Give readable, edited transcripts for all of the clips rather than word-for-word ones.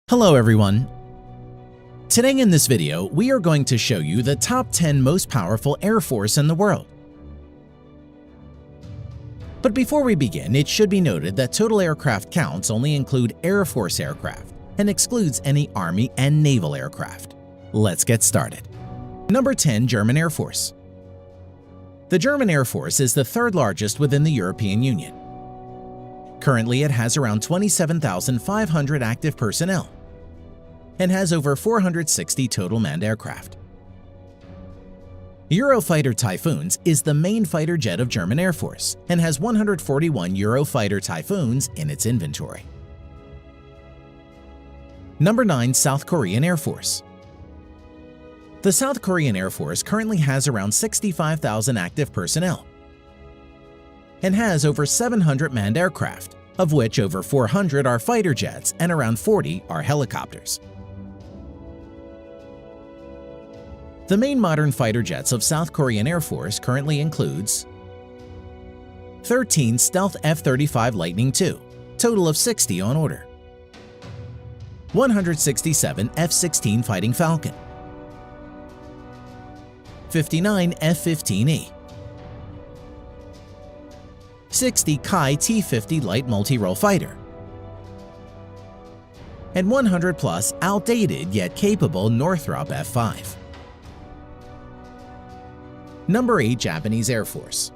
Hello everyone! Today in this video, we are going to show you the top 10 most powerful Air Force in the world. But before we begin, it should be noted that total aircraft counts only include Air Force aircraft and excludes any Army and Naval aircraft. Let's get started. Number 10. German Air Force. The German Air Force is the third largest within the European Union. Currently, it has around 27,500 active personnel and has over 460 total manned aircraft. Eurofighter Typhoons is the main fighter jet of German Air Force and has 141 Eurofighter Typhoons in its inventory. Number 9. South Korean Air Force. The South Korean Air Force currently has around 65,000 active personnel and has over 700 manned aircraft, of which over 400 are fighter jets and around 40 are helicopters. The main modern fighter jets of South Korean Air Force currently includes 13 Stealth F35 Lightning II, total of 60 on order, 167 F16 Fighting Falcon, 59 F15E, 60 Kai T 50 light multi-role fighter, and 100 plus outdated yet capable Northrop F5. Number 8. Japanese Air Force.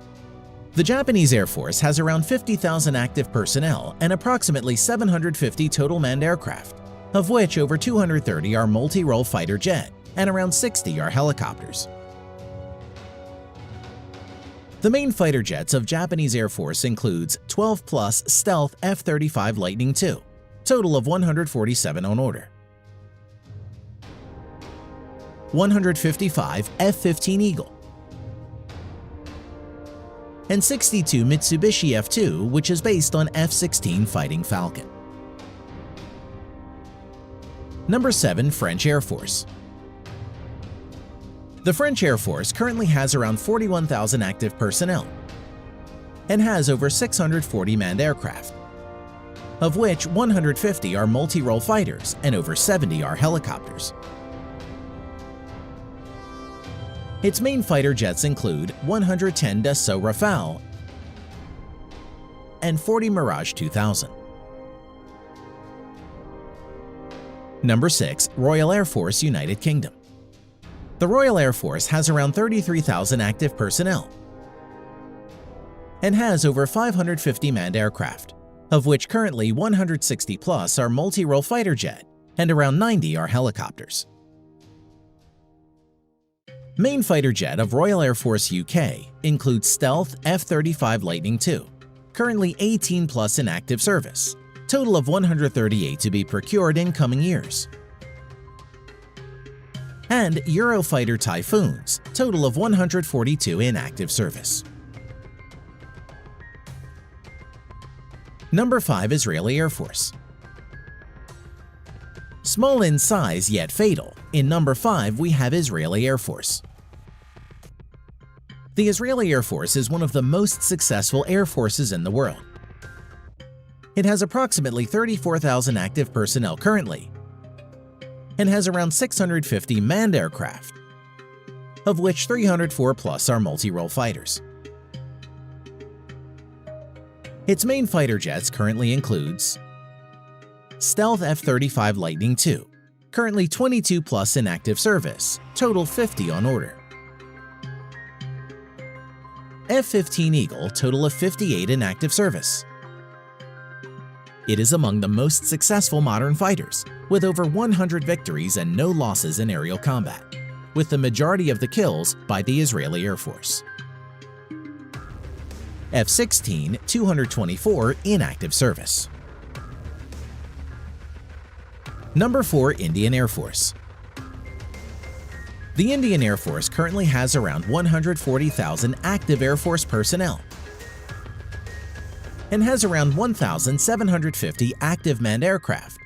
The Japanese Air Force has around 50,000 active personnel and approximately 750 total manned aircraft, of which over 230 are multi-role fighter jet and around 60 are helicopters. The main fighter jets of Japanese Air Force includes 12 plus Stealth F35 Lightning II, total of 147 on order, 155 F15 Eagle, and 62 Mitsubishi F2, which is based on F16 Fighting Falcon. Number 7. French Air Force. The French Air Force currently has around 41,000 active personnel and has over 640 manned aircraft, of which 150 are multi-role fighters and over 70 are helicopters. Its main fighter jets include 110 Dassault Rafale and 40 Mirage 2000. Number 6. Royal Air Force, United Kingdom. The Royal Air Force has around 33,000 active personnel and has over 550 manned aircraft, of which currently 160 plus are multi-role fighter jet and around 90 are helicopters. Main fighter jet of Royal Air Force UK includes Stealth F35 Lightning II, currently 18 plus in active service, total of 138 to be procured in coming years, and Eurofighter Typhoons, total of 142 in active service. Number 5. Israeli Air Force. Small in size yet fatal, in number 5 we have Israeli Air Force. The Israeli Air Force is one of the most successful air forces in the world. It has approximately 34,000 active personnel currently and has around 650 manned aircraft, of which 304 plus are multi-role fighters. Its main fighter jets currently includes Stealth F35 Lightning II, currently 22 plus in active service, total 50 on order, F15 Eagle, total of 58 in active service. It is among the most successful modern fighters, with over 100 victories and no losses in aerial combat, with the majority of the kills by the Israeli Air Force. F16, 224 in active service. Number 4. Indian Air Force. The Indian Air Force currently has around 140,000 active Air Force personnel and has around 1,750 active manned aircraft,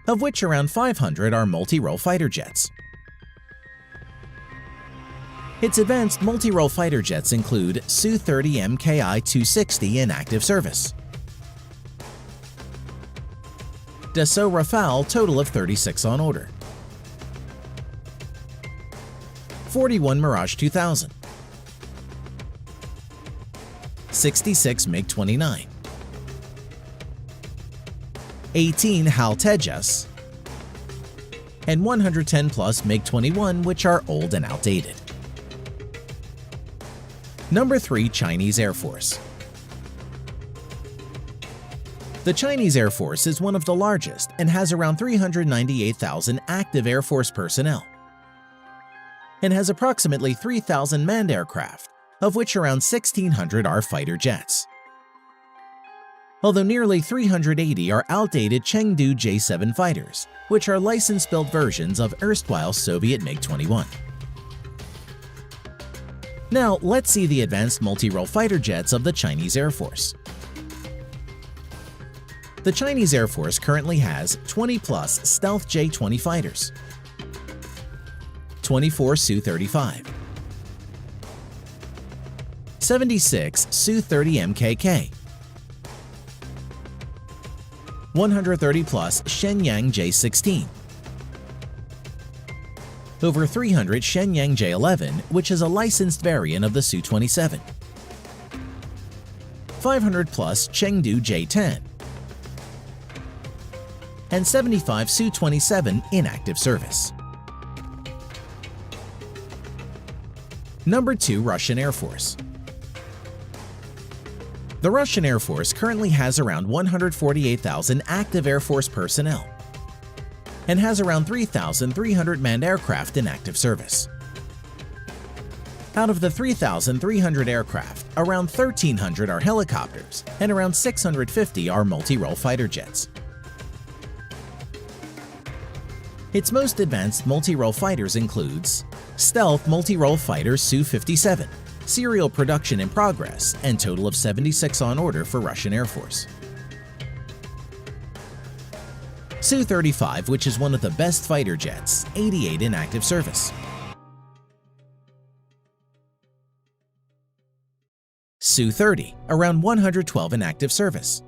of which around 500 are multi-role fighter jets. Its advanced multi-role fighter jets include Su-30 Mki 260 in active service, Dassault Rafale, total of 36 on order. 41 Mirage 2000. 66 MiG-29. 18 HAL Tejas, and 110 plus MiG-21, which are old and outdated. Number 3. Chinese Air Force. The Chinese Air Force is one of the largest and has around 398,000 active Air Force personnel, and has approximately 3,000 manned aircraft, of which around 1,600 are fighter jets. Although nearly 380 are outdated Chengdu J-7 fighters, which are license-built versions of erstwhile Soviet MiG-21. Now, let's see the advanced multi-role fighter jets of the Chinese Air Force. The Chinese Air Force currently has 20-plus stealth J-20 fighters, 24 Su-35, 76 Su-30 MKK, 130-plus Shenyang J-16, over 300 Shenyang J-11, which is a licensed variant of the Su-27, 500-plus Chengdu J-10, and 75 Su-27 in active service. Number 2. Russian Air Force. The Russian Air Force currently has around 148,000 active Air Force personnel and has around 3,300 manned aircraft in active service. Out of the 3,300 aircraft, around 1,300 are helicopters and around 650 are multi-role fighter jets. Its most advanced multi-role fighters includes stealth multi-role fighter Su-57, serial production in progress, and total of 76 on order for Russian Air Force. Su-35, which is one of the best fighter jets, 88 in active service. Su-30, around 112 in active service.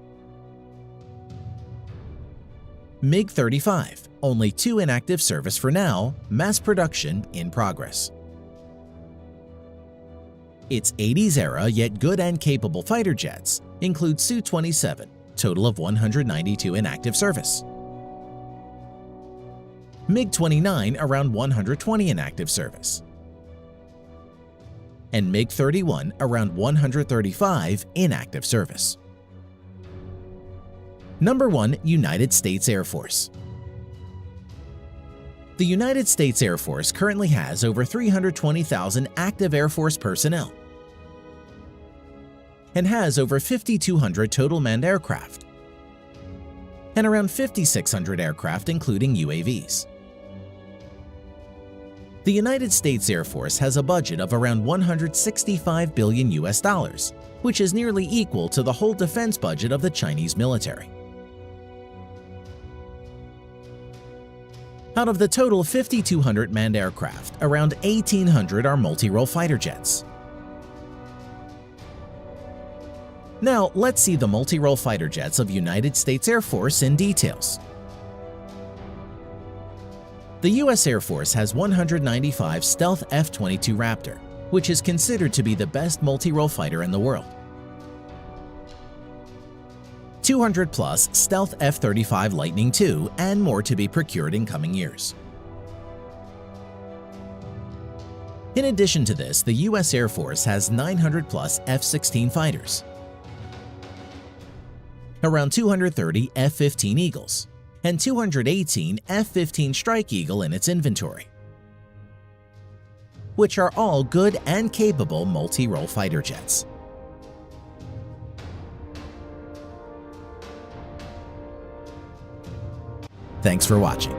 MiG-35, only 2 in active service for now, mass production in progress. Its 80s era yet good and capable fighter jets include Su-27, total of 192 in active service. MiG-29, around 120 in active service. And MiG-31, around 135 in active service. Number 1. United States Air Force. The United States Air Force currently has over 320,000 active Air Force personnel and has over 5,200 total manned aircraft and around 5,600 aircraft including UAVs. The United States Air Force has a budget of around $165 billion US, which is nearly equal to the whole defense budget of the Chinese military. Out of the total 5,200 manned aircraft, around 1,800 are multi-role fighter jets. Now, let's see the multi-role fighter jets of United States Air Force in details. The U.S. Air Force has 195 stealth F-22 Raptor, which is considered to be the best multi-role fighter in the world. 200-plus stealth F-35 Lightning II, and more to be procured in coming years. In addition to this, the U.S. Air Force has 900-plus F-16 fighters, around 230 F-15 Eagles, and 218 F-15 Strike Eagle in its inventory, which are all good and capable multi-role fighter jets. Thanks for watching.